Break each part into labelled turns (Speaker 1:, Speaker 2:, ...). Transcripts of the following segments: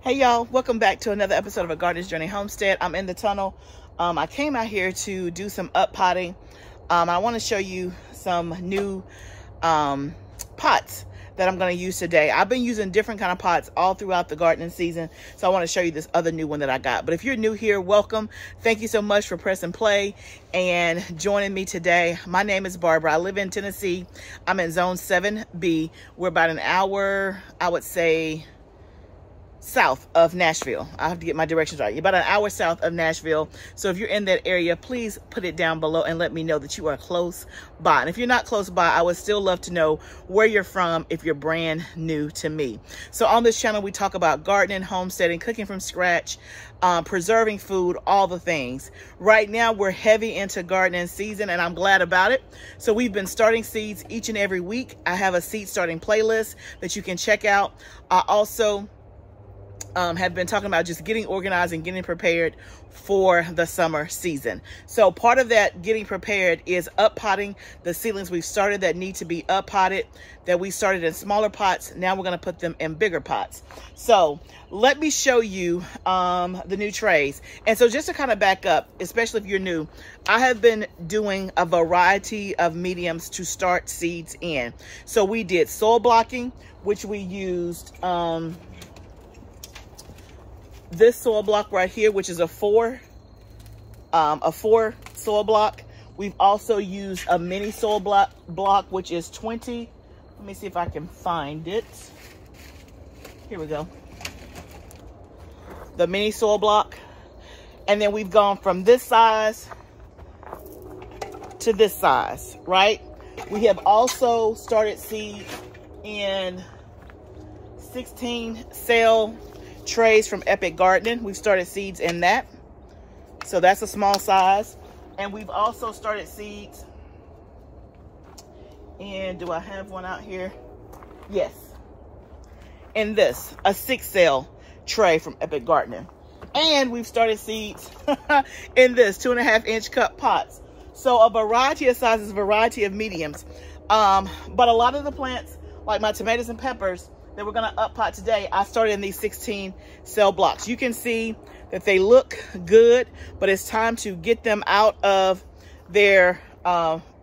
Speaker 1: Hey y'all, welcome back to another episode of A Gardener's Journey Homestead. I'm in the tunnel. I came out here to do some up potting. I want to show you some new pots that I'm going to use today. I've been using different kind of pots all throughout the gardening season, so I want to show you this other new one that I got. But if you're new here, welcome. Thank you so much for pressing play and joining me today. My name is Barbara. I live in Tennessee. I'm in Zone 7B. We're about an hour, I would say, south of Nashville. I have to get my directions right. You're about an hour south of Nashville. So if you're in that area, please put it down below and let me know that you are close by. And if you're not close by, I would still love to know where you're from if you're brand new to me. So on this channel, we talk about gardening, homesteading, cooking from scratch, preserving food, all the things. Right now, we're heavy into gardening season, and I'm glad about it. So we've been starting seeds each and every week. I have a seed starting playlist that you can check out. I also have been talking about just getting organized and getting prepared for the summer season. So part of that getting prepared is up potting the seedlings we've started that need to be up potted, that we started in smaller pots. Now we're going to put them in bigger pots. So let me show you the new trays. And so just to kind of back up, especially if you're new, I have been doing a variety of mediums to start seeds in. So we did soil blocking, which we used this soil block right here, which is a four soil block. We've also used a mini soil block, which is 20. Let me see if I can find it. Here we go. The mini soil block. And then we've gone from this size to this size, right? We have also started seed in 16 cell trays from Epic Gardening. We've started seeds in that. So that's a small size. And we've also started seeds in, do I have one out here? Yes. In this, a 6 cell tray from Epic Gardening. And we've started seeds in this 2.5 inch cup pots. So a variety of sizes, variety of mediums. But a lot of the plants, like my tomatoes and peppers, that we're going to up pot today, I started in these 16 cell blocks. You can see that they look good, but it's time to get them out of their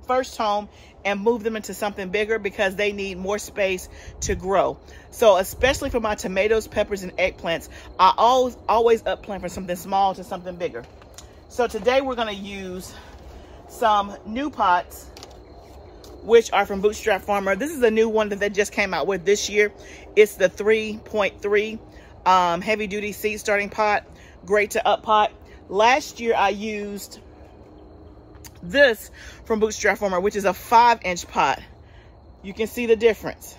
Speaker 1: first home and move them into something bigger because they need more space to grow. So especially for my tomatoes, peppers, and eggplants, I always up plant from something small to something bigger. So today we're going to use some new pots, which are from Bootstrap Farmer. This is a new one that they just came out with this year. It's the 3.3 heavy duty seed starting pot. Great to up pot. Last year I used this from Bootstrap Farmer, which is a 5 inch pot. You can see the difference.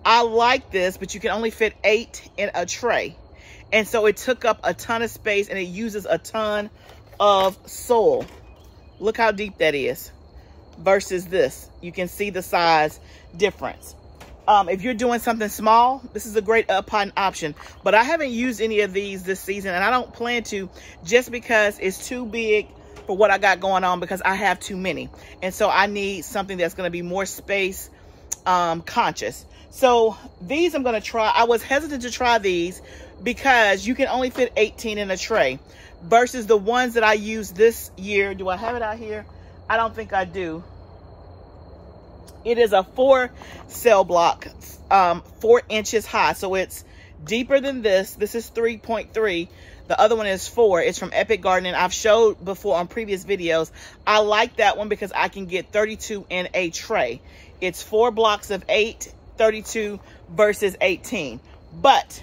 Speaker 1: I like this, but you can only fit 8 in a tray. And so it took up a ton of space and it uses a ton of soil. Look how deep that is. Versus this, you can see the size difference. If you're doing something small, this is a great up potting option. But I haven't used any of these this season, and I don't plan to, just because it's too big for what I got going on, because I have too many. And so I need something that's going to be more space conscious. So these I'm going to try. I was hesitant to try these because you can only fit 18 in a tray versus the ones that I used this year. Do I have it out here? I don't think I do. It is a 4 cell block, 4 inches high. So it's deeper than this. This is 3.3. The other one is 4. It's from Epic Gardening. I've showed before on previous videos. I like that one because I can get 32 in a tray. It's 4 blocks of 8, 32 versus 18. But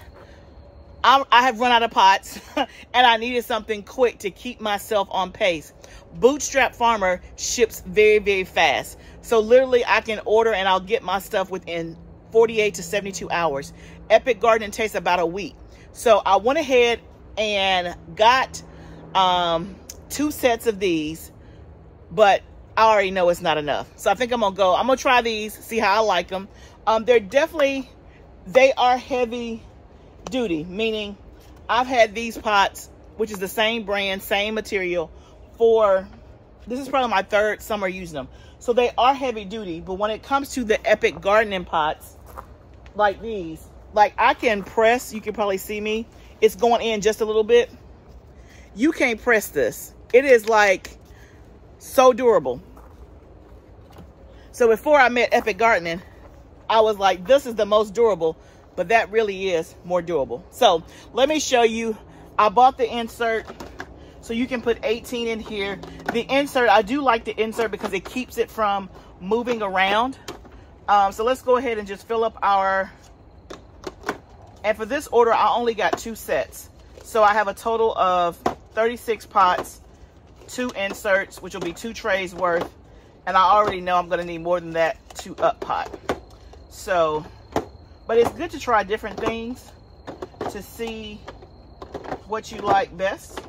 Speaker 1: I have run out of pots and I needed something quick to keep myself on pace. Bootstrap Farmer ships very, very fast. So literally I can order and I'll get my stuff within 48 to 72 hours. Epic Gardening takes about a week. So I went ahead and got 2 sets of these, but I already know it's not enough. So I think I'm going to try these, see how I like them. They are heavy duty, meaning I've had these pots, which is the same brand, same material, this is probably my 3rd summer using them. So they are heavy duty, but when it comes to the Epic Gardening pots like these, like I can press, you can probably see me. It's going in just a little bit. You can't press this. It is like so durable. So before I met Epic Gardening, I was like, this is the most durable, but that really is more durable. So let me show you. I bought the insert so you can put 18 in here. The insert, I do like the insert because it keeps it from moving around. So let's go ahead and just fill up our, and for this order, I only got 2 sets. So I have a total of 36 pots, 2 inserts, which will be 2 trays worth. And I already know I'm gonna need more than that to up pot. So, but it's good to try different things to see what you like best.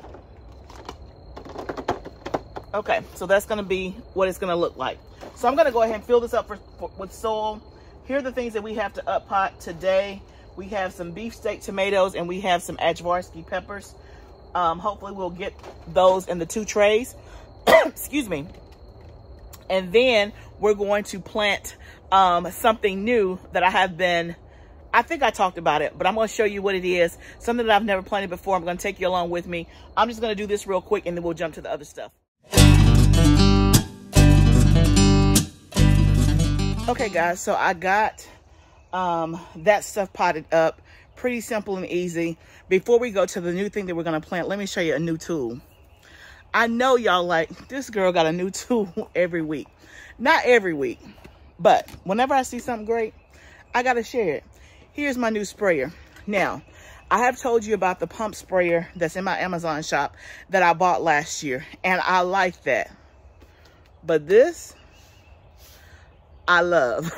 Speaker 1: Okay, so that's gonna be what it's gonna look like. So I'm gonna go ahead and fill this up with soil. Here are the things that we have to up pot today. We have some beefsteak tomatoes and we have some Ajvarski peppers. Hopefully we'll get those in the 2 trays. Excuse me. And then we're going to plant something new that I think I talked about it, but I'm going to show you what it is. Something that I've never planted before. I'm going to take you along with me. I'm just going to do this real quick and then we'll jump to the other stuff. Okay guys, so I got that stuff potted up. Pretty simple and easy. Before we go to the new thing that we're going to plant, let me show you a new tool. I know y'all like, this girl got a new tool every week. Not every week, but whenever I see something great, I got to share it. Here's my new sprayer. Now, I have told you about the pump sprayer that's in my Amazon shop that I bought last year, and I like that. But this, I love.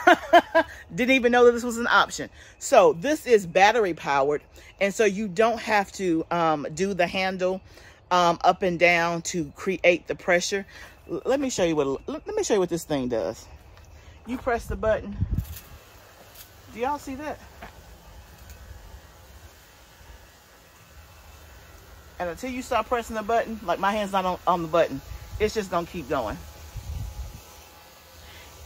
Speaker 1: Didn't even know that this was an option. So this is battery powered, and so you don't have to do the handle up and down to create the pressure. Let me show you what this thing does. You press the button. Do y'all see that? And until you stop pressing the button, like my hand's not on the button, it's just gonna keep going.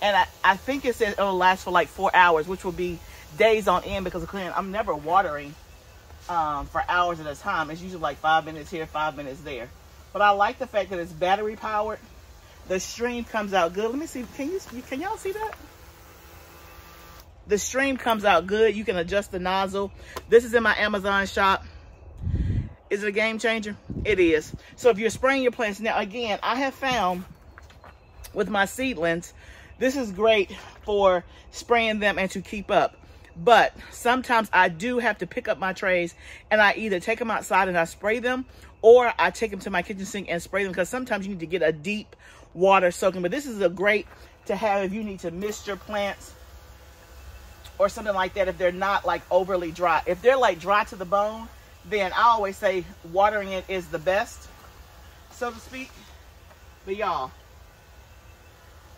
Speaker 1: And I think it says it'll last for like 4 hours, which will be days on end because I'm never watering for hours at a time. It's usually like 5 minutes here, 5 minutes there. But I like the fact that it's battery powered. The stream comes out good. Let me see. Can y'all see that? The stream comes out good. You can adjust the nozzle. This is in my Amazon shop. Is it a game changer? It is. So if you're spraying your plants, now again, I have found with my seedlings, this is great for spraying them and to keep up. But sometimes I do have to pick up my trays and I either take them outside and I spray them, or I take them to my kitchen sink and spray them, because sometimes you need to get a deep water soaking. But this is a great to have if you need to mist your plants or something like that, if they're not like overly dry. If they're like dry to the bone, then I always say watering it is the best, so to speak. But y'all,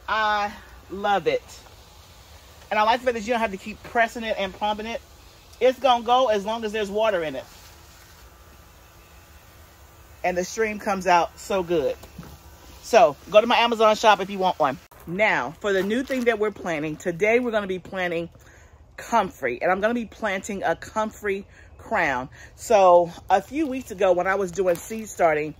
Speaker 1: I love it. And I like the fact that you don't have to keep pressing it and pumping it. It's going to go as long as there's water in it. And the stream comes out so good. So go to my Amazon shop if you want one. Now, for the new thing that we're planting, today we're going to be planting Comfrey. And I'm going to be planting a Comfrey crown. So a few weeks ago when I was doing seed starting,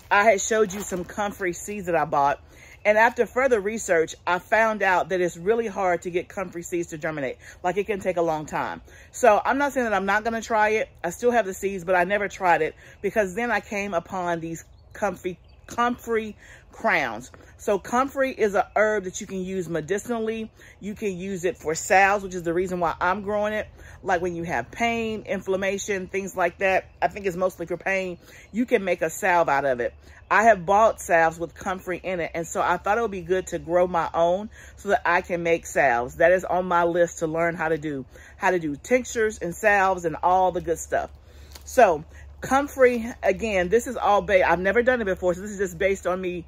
Speaker 1: I had showed you some Comfrey seeds that I bought. And after further research, I found out that it's really hard to get Comfrey seeds to germinate. Like, it can take a long time. So I'm not saying that I'm not going to try it. I still have the seeds, but I never tried it, because then I came upon these Comfrey crowns. So Comfrey is a herb that you can use medicinally. You can use it for salves, which is the reason why I'm growing it. Like when you have pain, inflammation, things like that. I think it's mostly for pain. You can make a salve out of it. I have bought salves with Comfrey in it, and so I thought it would be good to grow my own so that I can make salves. That is on my list to learn how to do tinctures and salves and all the good stuff. So Comfrey, again, this is all based, I've never done it before, so this is just based on me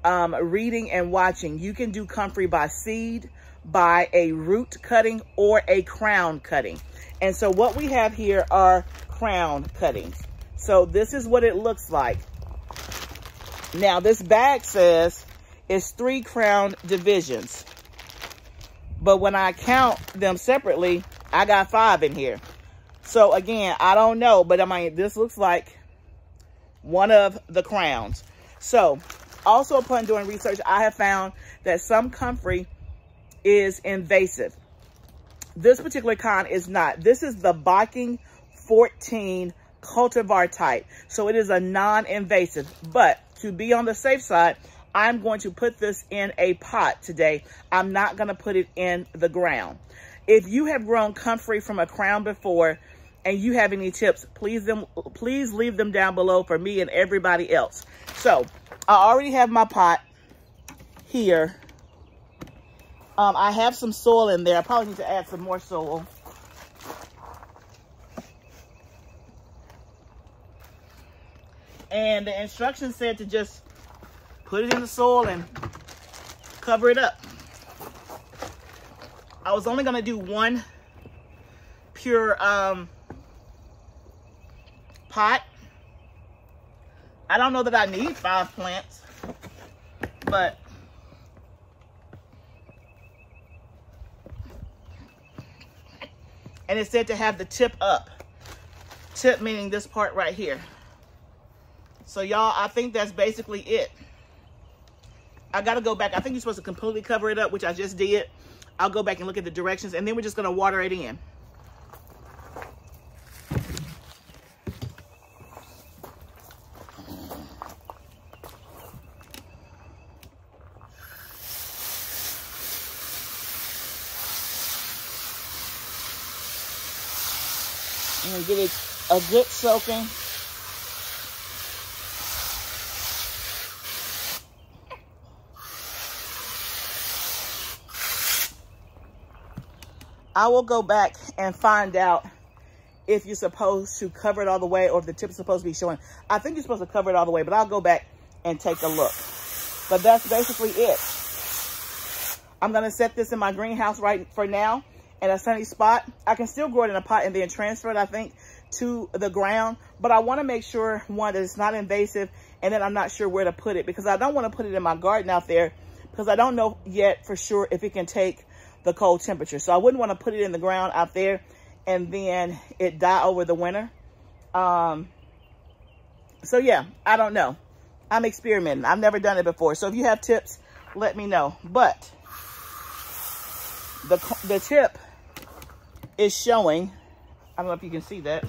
Speaker 1: reading and watching. You can do Comfrey by seed, by a root cutting, or a crown cutting. And so what we have here are crown cuttings. So this is what it looks like. Now this bag says it's 3 crown divisions, but when I count them separately, I got 5 in here. So again, I don't know, but I mean, this looks like one of the crowns. So also upon doing research, I have found that some comfrey is invasive. This particular kind is not. This is the Viking 14 cultivar type. So it is a non-invasive, but to be on the safe side, I'm going to put this in a pot today. I'm not going to put it in the ground. If you have grown comfrey from a crown before and you have any tips, please leave them down below for me and everybody else. So I already have my pot here. I have some soil in there. I probably need to add some more soil. And the instructions said to just put it in the soil and cover it up. I was only going to do one pure pot. I don't know that I need 5 plants, but and it said to have the tip up. Tip meaning this part right here. So y'all, I think that's basically it. I got to go back. I think you're supposed to completely cover it up, which I just did. I'll go back and look at the directions, and then we're just going to water it in. And get it a good soaking. I will go back and find out if you're supposed to cover it all the way or if the tip is supposed to be showing. I think you're supposed to cover it all the way, but I'll go back and take a look. But that's basically it. I'm going to set this in my greenhouse right for now in a sunny spot. I can still grow it in a pot and then transfer it, I think, to the ground. But I want to make sure, one, that it's not invasive, and then I'm not sure where to put it because I don't want to put it in my garden out there because I don't know yet for sure if it can take the cold temperature. So I wouldn't want to put it in the ground out there and then it die over the winter. So yeah, I don't know. I'm experimenting. I've never done it before. So if you have tips, let me know. But the tip is showing. I don't know if you can see that.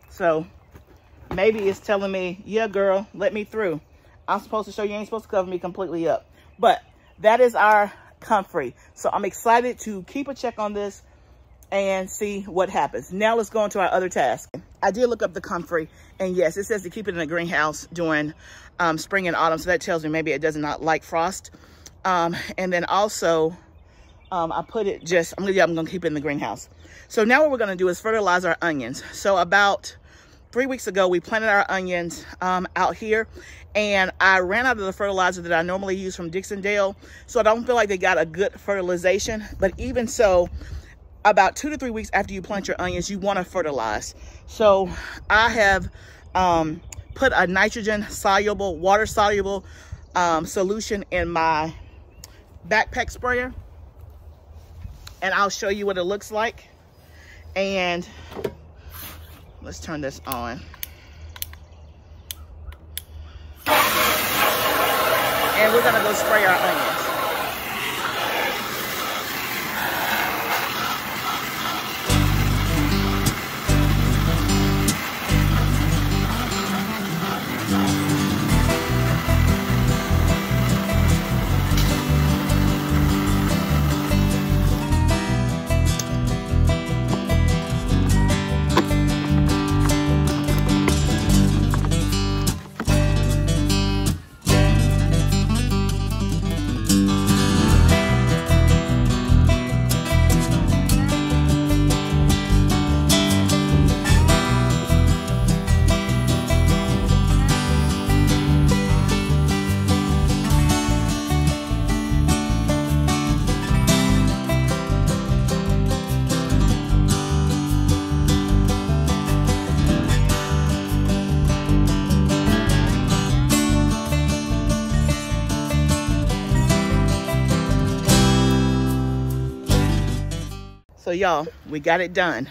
Speaker 1: So maybe it's telling me, yeah, girl, let me through. I'm supposed to show you ain't supposed to cover me completely up. But that is our comfrey. So I'm excited to keep a check on this and see what happens. Now let's go into our other task. I did look up the comfrey, and yes, it says to keep it in a greenhouse during spring and autumn. So that tells me maybe it does not like frost. And then also, I put it just, I'm gonna keep it in the greenhouse. So now what we're gonna do is fertilize our onions. So about 3 weeks ago, we planted our onions out here, and I ran out of the fertilizer that I normally use from Dixondale. So I don't feel like they got a good fertilization. But even so, about 2 to 3 weeks after you plant your onions, you want to fertilize. So I have put a nitrogen soluble, water soluble solution in my backpack sprayer. And I'll show you what it looks like. And let's turn this on. And we're gonna go spray our onions. So y'all, we got it done.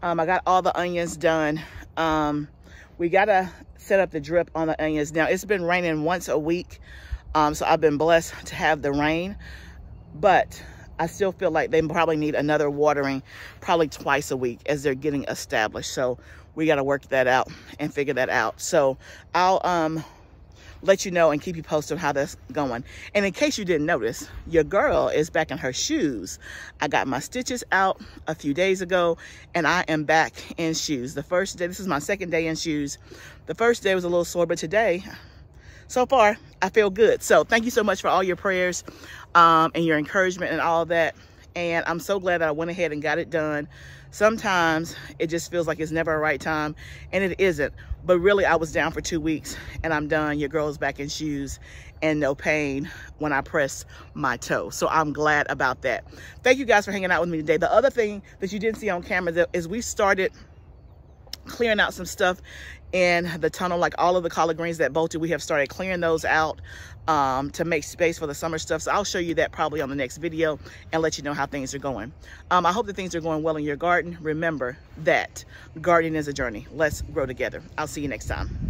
Speaker 1: I got all the onions done. We gotta set up the drip on the onions. Now, it's been raining once a week, so I've been blessed to have the rain, but I still feel like they probably need another watering probably twice a week as they're getting established. So we got to work that out and figure that out. So I'll let you know and keep you posted on how that's going. And in case you didn't notice, your girl is back in her shoes. I got my stitches out a few days ago and I am back in shoes. The first day, this is my second day in shoes. The first day was a little sore, but today, so far, I feel good. So thank you so much for all your prayers and your encouragement and all that. And I'm so glad that I went ahead and got it done. Sometimes it just feels like it's never a right time, and it isn't. But really, I was down for 2 weeks and I'm done. Your girl's back in shoes and no pain when I press my toe. So I'm glad about that. Thank you guys for hanging out with me today. The other thing that you didn't see on camera is we started clearing out some stuff in the tunnel, like all of the collard greens that bolted. We have started clearing those out to make space for the summer stuff. So I'll show you that probably on the next video and let you know how things are going. I hope that things are going well in your garden. Remember that gardening is a journey. Let's grow together. I'll see you next time.